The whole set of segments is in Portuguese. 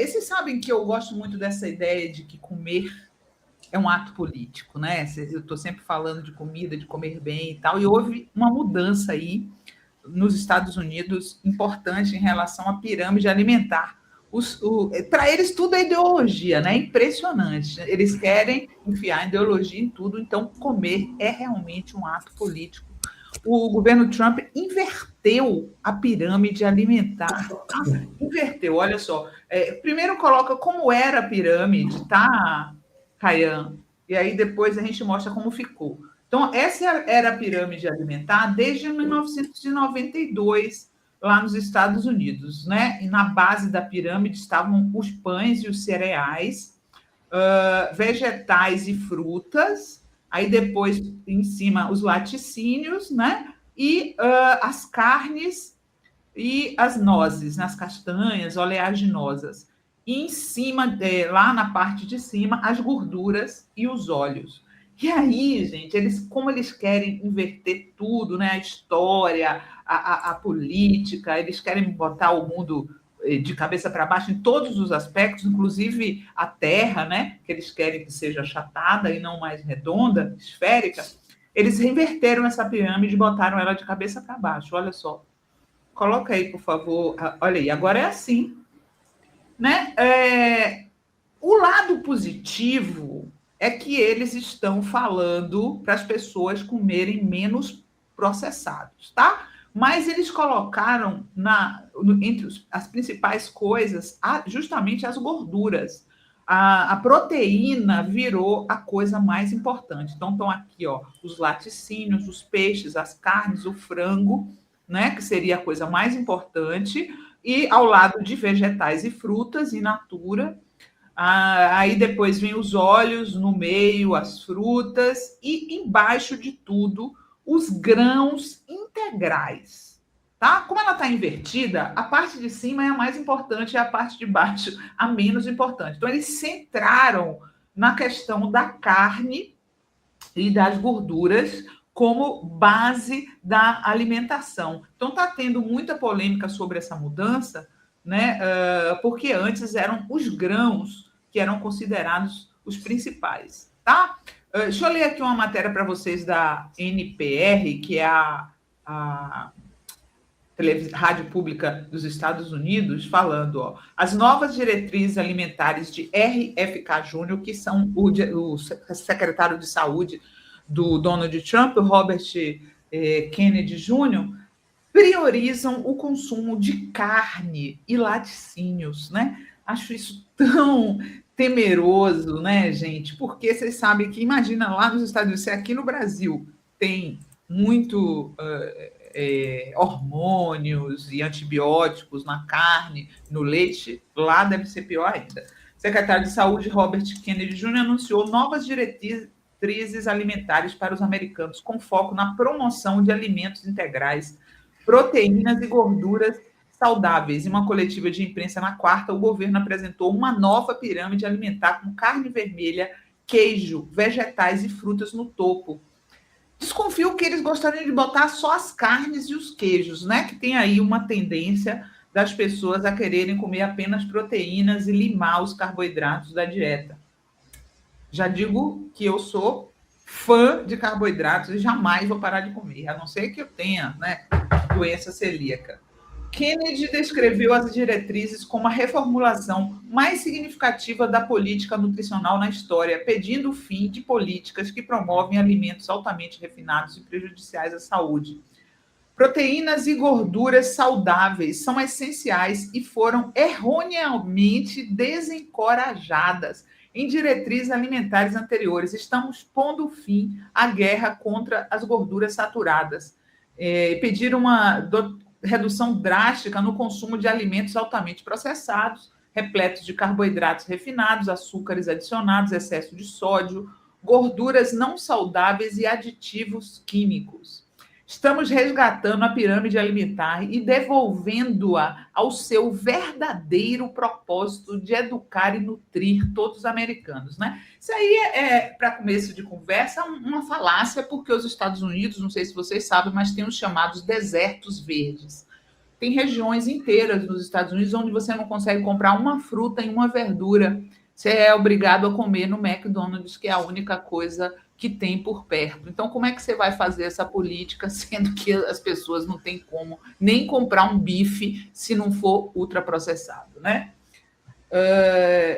E vocês sabem que eu gosto muito dessa ideia de que comer é um ato político, né? Eu estou sempre falando de comida, de comer bem e tal, e houve uma mudança aí nos Estados Unidos importante em relação à pirâmide alimentar. Para eles tudo é ideologia, né? Impressionante. Eles querem enfiar ideologia em tudo, então comer é realmente um ato político. O governo Trump inverteu a pirâmide alimentar. Tá? Inverteu, olha só. Primeiro coloca como era a pirâmide, tá, Kayan? E aí depois a gente mostra como ficou. Então, essa era a pirâmide alimentar desde 1992, lá nos Estados Unidos, né? E na base da pirâmide estavam os pães e os cereais, vegetais e frutas, aí depois em cima os laticínios, né? E as carnes e as nozes, nas castanhas oleaginosas. E em cima, lá na parte de cima, as gorduras e os óleos. E aí, gente, como eles querem inverter tudo, né? A história, a política, eles querem botar o mundo de cabeça para baixo em todos os aspectos, inclusive a Terra, né? Que eles querem que seja achatada e não mais redonda, esférica. Eles reverteram essa pirâmide e botaram ela de cabeça para baixo. Olha só. Coloca aí, por favor. Olha aí, agora é assim, né? O lado positivo é que eles estão falando para as pessoas comerem menos processados, tá? Mas eles colocaram entre as principais coisas justamente as gorduras. A proteína virou a coisa mais importante. Então, estão aqui, ó, os laticínios, os peixes, as carnes, o frango, né, que seria a coisa mais importante, e ao lado de vegetais e frutas, in natura. Aí depois vem os óleos, no meio as frutas, e embaixo de tudo os grãos integrais. Tá? Como ela está invertida, a parte de cima é a mais importante e a parte de baixo a menos importante. Então, eles centraram na questão da carne e das gorduras como base da alimentação. Então, está tendo muita polêmica sobre essa mudança, né? Porque antes eram os grãos que eram considerados os principais. Tá? Deixa eu ler aqui uma matéria para vocês da NPR, que é a Rádio Pública dos Estados Unidos, falando, ó, as novas diretrizes alimentares de RFK Júnior, que são o secretário de saúde do Donald Trump, Robert Kennedy Jr., priorizam o consumo de carne e laticínios, né? Acho isso tão temeroso, né, gente? Porque vocês sabem que, imagina, lá nos Estados Unidos, se aqui no Brasil tem muito hormônios e antibióticos na carne, no leite, lá deve ser pior ainda. O secretário de Saúde, Robert Kennedy Jr., anunciou novas diretrizes alimentares para os americanos, com foco na promoção de alimentos integrais, proteínas e gorduras saudáveis. Em uma coletiva de imprensa na quarta, o governo apresentou uma nova pirâmide alimentar com carne vermelha, queijo, vegetais e frutas no topo. Desconfio que eles gostariam de botar só as carnes e os queijos, né? Que tem aí uma tendência das pessoas a quererem comer apenas proteínas e limar os carboidratos da dieta. Já digo que eu sou fã de carboidratos e jamais vou parar de comer, a não ser que eu tenha, né, doença celíaca. Kennedy descreveu as diretrizes como a reformulação mais significativa da política nutricional na história, pedindo o fim de políticas que promovem alimentos altamente refinados e prejudiciais à saúde. Proteínas e gorduras saudáveis são essenciais e foram erroneamente desencorajadas em diretrizes alimentares anteriores. Estamos pondo fim à guerra contra as gorduras saturadas. Pediram uma redução drástica no consumo de alimentos altamente processados, repletos de carboidratos refinados, açúcares adicionados, excesso de sódio, gorduras não saudáveis e aditivos químicos. Estamos resgatando a pirâmide alimentar e devolvendo-a ao seu verdadeiro propósito de educar e nutrir todos os americanos, né? Isso aí para começo de conversa, uma falácia, porque os Estados Unidos, não sei se vocês sabem, mas tem os chamados desertos verdes. Tem regiões inteiras nos Estados Unidos onde você não consegue comprar uma fruta e uma verdura. Você é obrigado a comer no McDonald's, que é a única coisa que tem por perto. Então, como é que você vai fazer essa política, sendo que as pessoas não têm como nem comprar um bife se não for ultraprocessado, né?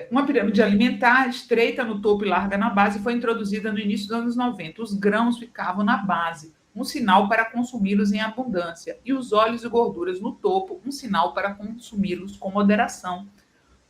Uma pirâmide alimentar estreita no topo e larga na base foi introduzida no início dos anos 90. Os grãos ficavam na base, um sinal para consumi-los em abundância, e os óleos e gorduras no topo, um sinal para consumi-los com moderação.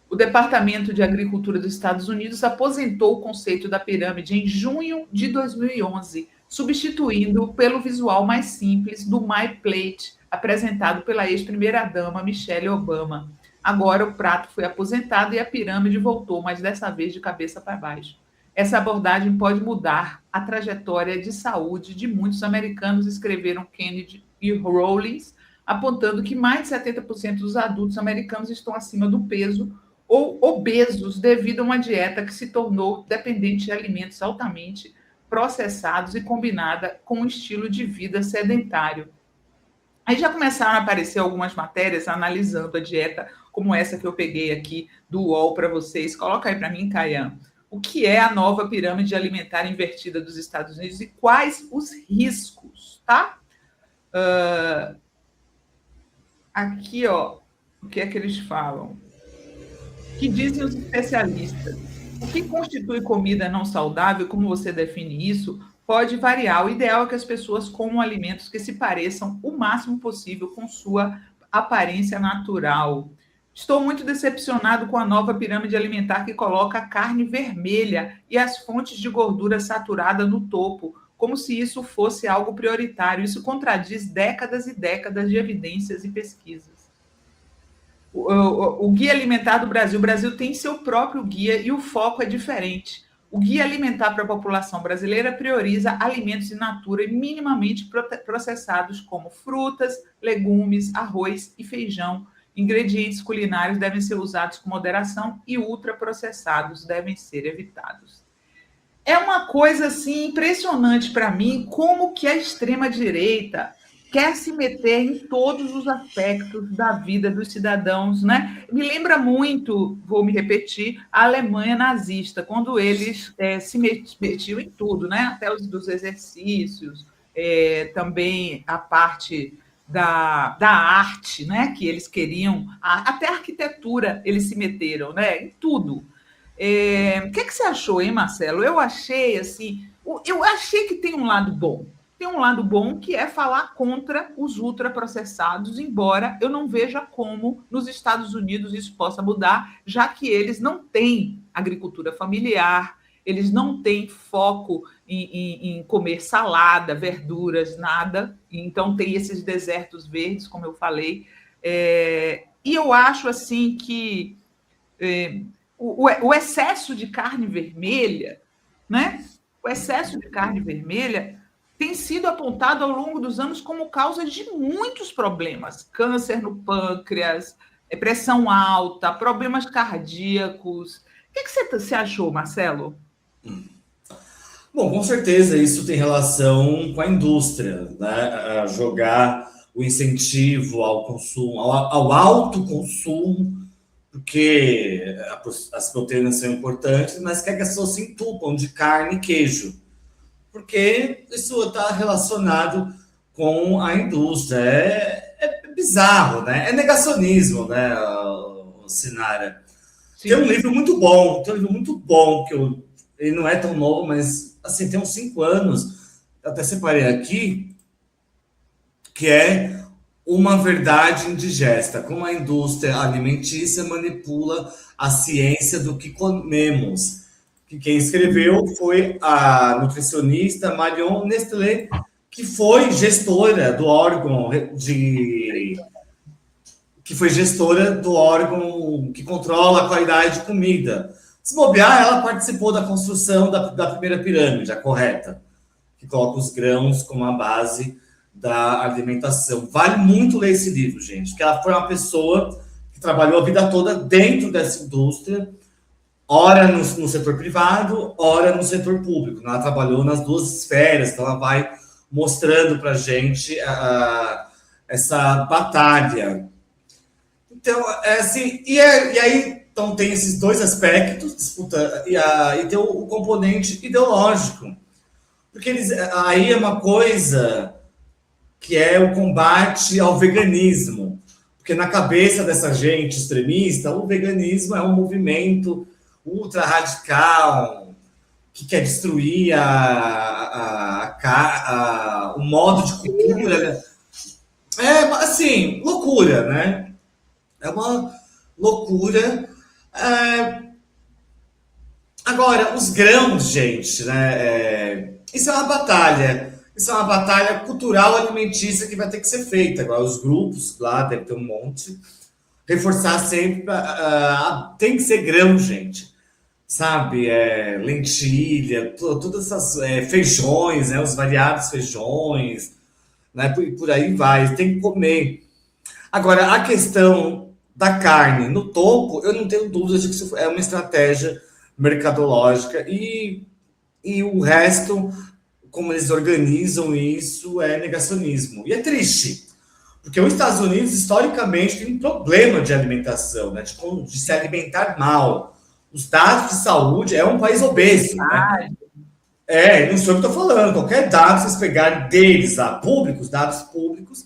O Departamento de Agricultura dos Estados Unidos aposentou o conceito da pirâmide em junho de 2011, substituindo pelo visual mais simples do My Plate, apresentado pela ex-primeira-dama Michelle Obama. Agora o prato foi aposentado e a pirâmide voltou, mas dessa vez de cabeça para baixo. Essa abordagem pode mudar a trajetória de saúde de muitos americanos, escreveram Kennedy e Rawlings, apontando que mais de 70% dos adultos americanos estão acima do peso ou obesos devido a uma dieta que se tornou dependente de alimentos altamente processados e combinada com um estilo de vida sedentário. Aí já começaram a aparecer algumas matérias analisando a dieta, como essa que eu peguei aqui do UOL para vocês. Coloca aí para mim, Caian. O que é a nova pirâmide alimentar invertida dos Estados Unidos e quais os riscos, tá? Aqui, ó, o que é que eles falam? O que dizem os especialistas? O que constitui comida não saudável, como você define isso, pode variar. O ideal é que as pessoas comam alimentos que se pareçam o máximo possível com sua aparência natural. Estou muito decepcionado com a nova pirâmide alimentar que coloca a carne vermelha e as fontes de gordura saturada no topo, como se isso fosse algo prioritário. Isso contradiz décadas e décadas de evidências e pesquisas. O Guia Alimentar do Brasil. O Brasil tem seu próprio guia e o foco é diferente. O Guia Alimentar para a População Brasileira prioriza alimentos in natura e minimamente processados, como frutas, legumes, arroz e feijão. Ingredientes culinários devem ser usados com moderação e ultraprocessados devem ser evitados. É uma coisa assim impressionante para mim como que a extrema-direita quer se meter em todos os aspectos da vida dos cidadãos, né? Me lembra muito, vou me repetir, a Alemanha nazista, quando eles se metiam em tudo, né? Até os dos exercícios, também a parte da arte, né? Que eles queriam, até a arquitetura eles se meteram, né? Em tudo. O que você achou, hein, Marcelo? Eu achei assim, eu achei que tem um lado bom. Tem um lado bom que é falar contra os ultraprocessados, embora eu não veja como nos Estados Unidos isso possa mudar, já que eles não têm agricultura familiar, eles não têm foco em comer salada, verduras, nada. Então tem esses desertos verdes, como eu falei. E eu acho assim que o excesso de carne vermelha, né? O excesso de carne vermelha tem sido apontado ao longo dos anos como causa de muitos problemas. Câncer no pâncreas, pressão alta, problemas cardíacos. O que você achou, Marcelo? Bom, com certeza isso tem relação com a indústria, né? A jogar o incentivo ao consumo, ao alto consumo, porque as proteínas são importantes, mas quer que as pessoas se entupam de carne e queijo, porque isso está relacionado com a indústria. É bizarro, né? É negacionismo, né, Sinara? Sim. Tem um livro muito bom, ele não é tão novo, mas assim, tem uns 5 anos, até separei aqui, que é Uma Verdade Indigesta, como a indústria alimentícia manipula a ciência do que comemos. Que quem escreveu foi a nutricionista Marion Nestlé, que foi gestora do órgão que controla a qualidade de comida. Se bobear, ela participou da construção da primeira pirâmide, a correta, que coloca os grãos como a base da alimentação. Vale muito ler esse livro, gente, porque ela foi uma pessoa que trabalhou a vida toda dentro dessa indústria, ora no setor privado, ora no setor público. Ela trabalhou nas duas esferas, então ela vai mostrando para a gente essa batalha. Então, assim, e aí então tem esses dois aspectos, disputa, e tem o componente ideológico. Porque aí é uma coisa que é o combate ao veganismo. Porque na cabeça dessa gente extremista, o veganismo é um movimento ultra radical que quer destruir o modo de cultura. Assim, loucura, né? É uma loucura. Agora, os grãos, gente, né? Isso é uma batalha. Isso é uma batalha cultural alimentícia que vai ter que ser feita. Agora, os grupos lá, deve ter um monte. Reforçar sempre. Tem que ser grão, gente. Sabe? Lentilha, todas essas feijões, né? Os variados feijões, né? Por aí vai. Tem que comer. Agora, a questão da carne no topo, eu não tenho dúvidas de que isso é uma estratégia mercadológica e o resto, como eles organizam isso, é negacionismo. E é triste, porque os Estados Unidos, historicamente, tem um problema de alimentação, né? De se alimentar mal. Os dados de saúde é um país obeso, né? Não sei o que eu estou falando. Qualquer dado que vocês pegarem deles, públicos, dados públicos,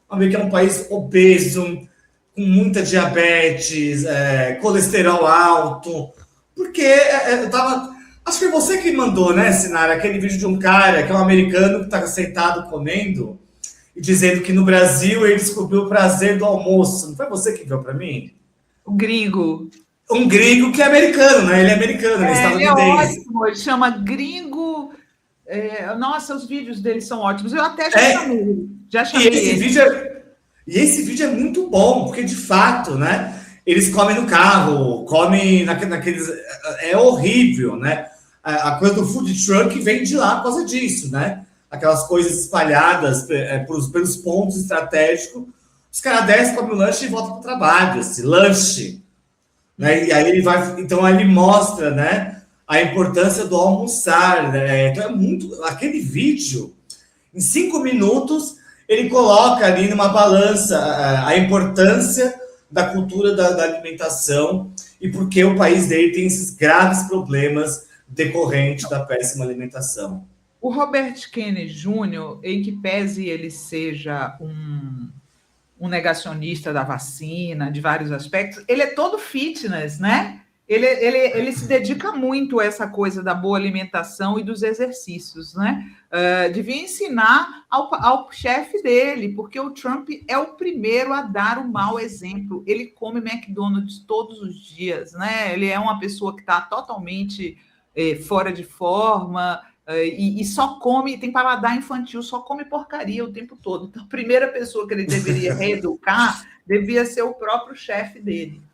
vão ver que é um país obeso, com muita diabetes, colesterol alto. Porque eu tava. Acho que foi você que mandou, né, Sinara, aquele vídeo de um cara que é um americano que está sentado comendo e dizendo que no Brasil ele descobriu o prazer do almoço. Não foi você que enviou para mim? O gringo. Um gringo que é americano, né? Ele é americano, ele é estadunidense. Ele é ótimo, ele chama gringo. Nossa, os vídeos dele são ótimos. Eu até já chamei E esse vídeo é muito bom, porque de fato, né? Eles comem no carro, comem naqueles. É horrível, né? A coisa do food truck vem de lá por causa disso, né? Aquelas coisas espalhadas pelos pontos estratégicos. Os caras descem, comem o lanche e voltam para o trabalho, esse lanche. Né? E aí ele vai. Então aí ele mostra, né? A importância do almoçar. Né? Então é muito. Aquele vídeo, em 5 minutos, ele coloca ali numa balança a importância da cultura da alimentação e porque o país dele tem esses graves problemas decorrentes da péssima alimentação. O Robert Kennedy Jr., em que pese ele seja um negacionista da vacina, de vários aspectos, ele é todo fitness, né? Ele se dedica muito a essa coisa da boa alimentação e dos exercícios, né? Devia ensinar ao chefe dele, porque o Trump é o primeiro a dar o mau exemplo. Ele come McDonald's todos os dias, né? Ele é uma pessoa que está totalmente fora de forma e só come, tem paladar infantil, só come porcaria o tempo todo. Então, a primeira pessoa que ele deveria reeducar devia ser o próprio chefe dele.